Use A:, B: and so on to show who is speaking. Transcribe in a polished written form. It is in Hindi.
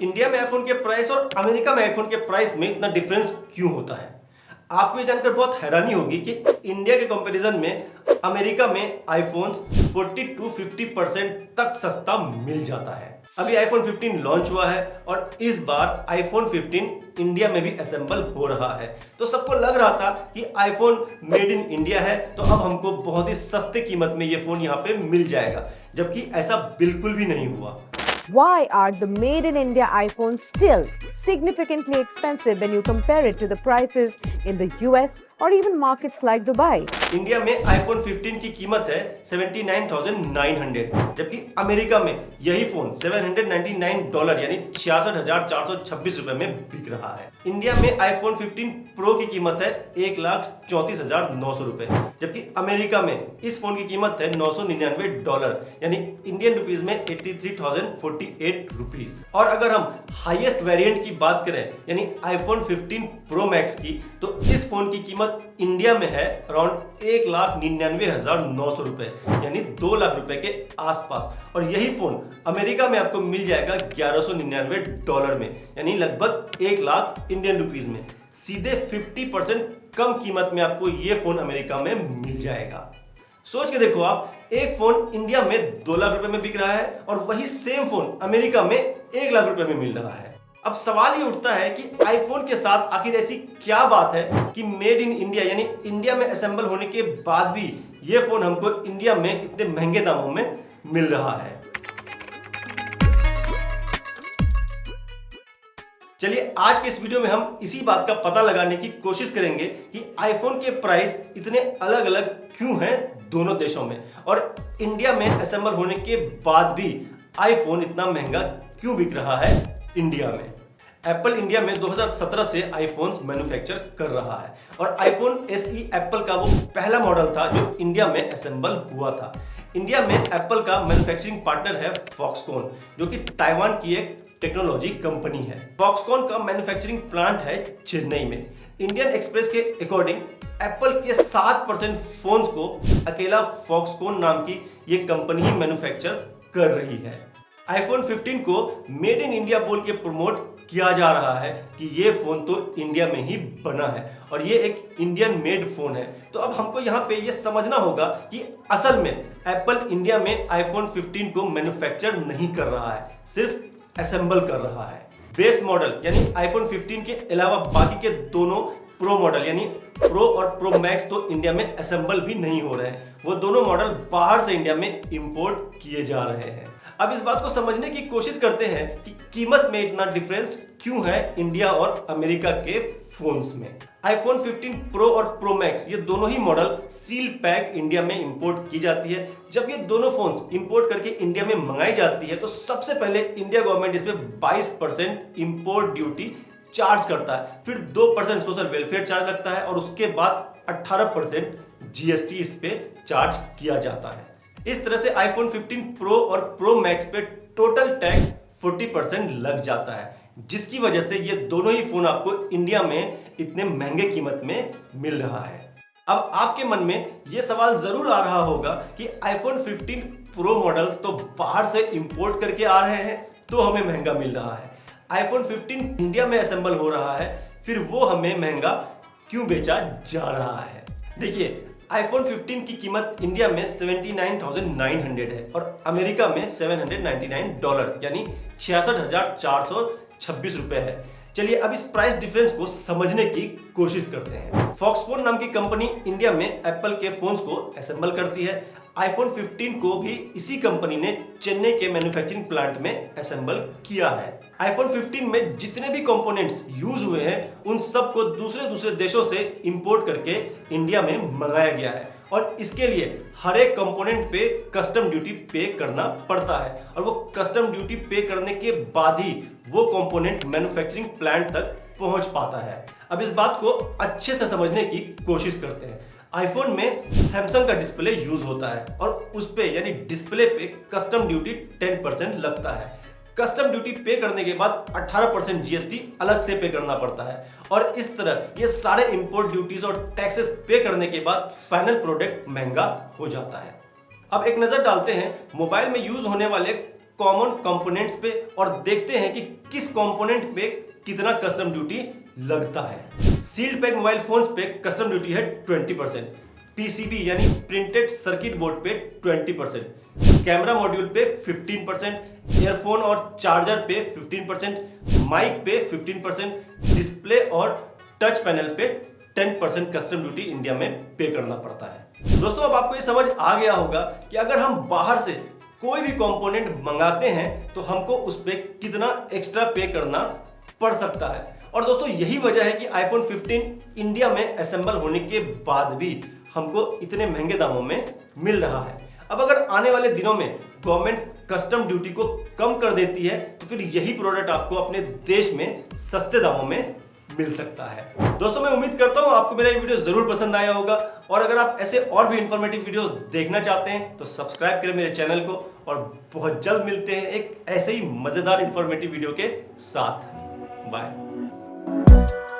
A: इंडिया में आईफोन के प्राइस और अमेरिका में आईफोन के प्राइस में इतना डिफरेंस क्यों होता है? आपको ये जानकर बहुत हैरानी होगी कि इंडिया के कंपैरिजन में अमेरिका में आईफोन्स 40 to 50% तक सस्ता मिल जाता है। अभी आईफोन 15 लॉन्च हुआ है और इस बार आईफोन 15 इंडिया में भी असेंबल हो रहा है। तो सबको लग रहा था कि आईफोन मेड इन इंडिया है, तो अब हमको बहुत ही सस्ते कीमत में ये फोन यहाँ पे मिल जाएगा, जबकि ऐसा बिल्कुल भी नहीं हुआ।
B: Why are the made in India iPhones still significantly expensive when you compare it to the prices in the US or even markets like Dubai?
A: India में आईफोन 15 की कीमत है 79,900, जबकि अमेरिका में यही फोन $799 यानी 66,426 रुपए में बिक रहा है। इंडिया में आईफोन 15 प्रो की कीमत है 1,34,900 रुपए, जबकि अमेरिका में इस फोन की कीमत है $999 यानी इंडियन रुपीज में 83,048 रुपीज। और अगर हम हाईएस्ट वेरिएंट की बात करें यानी आईफोन 15 प्रो मैक्स की, तो इस फोन की कीमत इंडिया में है अराउंड 1,99,900 रुपए यानी 2 लाख रुपए के आसपास। और यही फोन अमेरिका में आपको मिल जाएगा $1,199 में यानी लगभग 1 लाख इंडियन रुपीज में। सीधे 50% कम कीमत में आपको ये फोन अमेरिका में मिल जाएगा। सोच के देखो आप, एक फोन इंडिया में 2 लाख रुपए में बिक रहा है और वही सेम फोन अमेरिका में 1 लाख रुपए में मिल रहा है। अब सवाल ये उठता है कि आईफोन के साथ आखिर ऐसी क्या बात है कि मेड इन इंडिया यानी इंडिया में असेंबल होने के बाद भी ये फोन हमको इंडिया में इतने महंगे दामों में मिल रहा है। चलिए आज के इस वीडियो में हम इसी बात का पता लगाने की कोशिश करेंगे कि आईफोन के प्राइस इतने अलग अलग क्यों हैं दोनों देशों में, और इंडिया में असेंबल होने के बाद भी आईफोन इतना महंगा क्यों बिक रहा है इंडिया में। एप्पल इंडिया में 2017 से आईफोन्स मैन्युफैक्चर कर रहा है और आईफोन SE एप्पल का वो पहला मॉडल था जो इंडिया में असेंबल हुआ था। इंडिया में एप्पल का मैन्युफैक्चरिंग पार्टनर है फॉक्सकॉन, जो कि ताइवान की एक टेक्नोलॉजी कंपनी है। फॉक्सकॉन का मैन्युफैक्चरिंग प्लांट है चेन्नई में। इंडियन एक्सप्रेस के अकॉर्डिंग एप्पल के 7% फोन्स को अकेला फॉक्सकॉन नाम की ये कंपनी ही मैन्युफैक्चर कर रही है। आईफोन 15 को मेड इन इंडिया बोल के प्रमोट किया जा रहा है कि ये फोन तो इंडिया में ही बना है और ये एक इंडियन मेड फोन है। तो अब हमको यहाँ पे ये समझना होगा कि असल में एप्पल इंडिया में आईफोन 15 को मैन्युफैक्चर नहीं कर रहा है, सिर्फ असेंबल कर रहा है। बेस मॉडल यानी आईफोन 15 के अलावा बाकी के दोनों प्रो मॉडल यानी प्रो और प्रो मैक्स तो इंडिया में असेंबल भी नहीं हो रहे हैं, वो दोनों मॉडल बाहर से इंडिया में इंपोर्ट किए जा रहे हैं। अब इस बात को समझने की कोशिश करते हैं कि कीमत में इतना डिफरेंस क्यों है इंडिया और अमेरिका के फोन्स में। आईफोन 15 प्रो और प्रो मैक्स ये दोनों ही मॉडल सील पैक इंडिया में इंपोर्ट की जाती है। जब ये दोनों फोन्स इंपोर्ट करके इंडिया में मंगाई जाती है तो सबसे पहले इंडिया गवर्नमेंट इस पे 22% इंपोर्ट ड्यूटी चार्ज करता है, फिर 2% सोशल वेलफेयर चार्ज लगता है और उसके बाद 18% GST इस पे चार्ज किया जाता है। इस तरह से आईफोन 15 प्रो और प्रो मैक्स पे टोटल टैक्स 40% लग जाता है, जिसकी वजह से ये दोनों ही फोन आपको इंडिया में इतने महंगे कीमत में मिल रहा है। अब आपके मन में ये सवाल जरूर आ रहा होगा कि आईफोन 15 प्रो मॉडल्स तो बाहर से इंपोर्ट करके आ रहे हैं तो हमें महंगा मिल रहा है, आईफोन 15 इंडिया में असेंबल हो रहा है फिर वो हमें महंगा क्यों बेचा जा रहा है। देखिए, आईफोन 15 की कीमत इंडिया में 79,900 है और अमेरिका में $799 यानी 66,426 रुपए है। चलिए अब इस प्राइस डिफरेंस को समझने की कोशिश करते हैं। फॉक्सकॉन नाम की कंपनी इंडिया में एप्पल के फोन्स को असेंबल करती है। आईफोन 15 को भी इसी कंपनी ने चेन्नई के मैन्युफैक्चरिंग प्लांट में असेंबल किया है। आईफोन 15 में जितने भी कंपोनेंट्स यूज हुए हैं उन सब को दूसरे देशों से इंपोर्ट करके इंडिया में मंगाया गया है और इसके लिए हर एक कंपोनेंट पे कस्टम ड्यूटी पे करना पड़ता है और वो कस्टम ड्यूटी पे करने के बाद ही वो कंपोनेंट मैन्युफैक्चरिंग प्लांट तक पहुंच पाता है। अब इस बात को अच्छे से समझने की कोशिश करते हैं। आईफोन में सैमसंग का डिस्प्ले यूज होता है और उस पे यानी डिस्प्ले पे कस्टम ड्यूटी 10% लगता है। कस्टम ड्यूटी पे करने के बाद 18% GST अलग से पे करना पड़ता है और इस तरह ये सारे इंपोर्ट ड्यूटीज और टैक्सेस पे करने के बाद फाइनल प्रोडक्ट महंगा हो जाता है। अब एक नजर डालते हैं मोबाइल में यूज होने वाले कॉमन कंपोनेंट्स पे और देखते हैं कि किस कंपोनेंट पे कितना कस्टम ड्यूटी लगता है। सील्ड पैक मोबाइल फोन्स पे कस्टम ड्यूटी है 20%, पीसीबी यानी प्रिंटेड सर्किट बोर्ड पे 20%, कैमरा मॉड्यूल पे 15%, ईयरफोन और चार्जर पे 15%, माइक पे 15%, डिस्प्ले और टच पैनल पे 10% कस्टम ड्यूटी इंडिया में पे करना पड़ता है। दोस्तों अब आपको ये समझ आ गया होगा कि अगर हम बाहर से कोई भी कंपोनेंट मंगाते हैं तो हमको उस पे कितना एक्स्ट्रा पे करना पड़ सकता है। और दोस्तों यही वजह है कि आईफोन 15 इंडिया में असेंबल होने के बाद भी हमको इतने महंगे दामों में मिल रहा है। अब अगर आने वाले दिनों में गवर्नमेंट कस्टम ड्यूटी को कम कर देती है तो फिर यही प्रोडक्ट आपको अपने देश में सस्ते दामों में मिल सकता है। दोस्तों मैं उम्मीद करता हूं आपको मेरा ये वीडियो जरूर पसंद आया होगा और अगर आप ऐसे और भी इंफॉर्मेटिव वीडियोस देखना चाहते हैं तो सब्सक्राइब करें मेरे चैनल को और बहुत जल्द मिलते हैं एक ऐसे ही मजेदार इंफॉर्मेटिव वीडियो के साथ। बाय।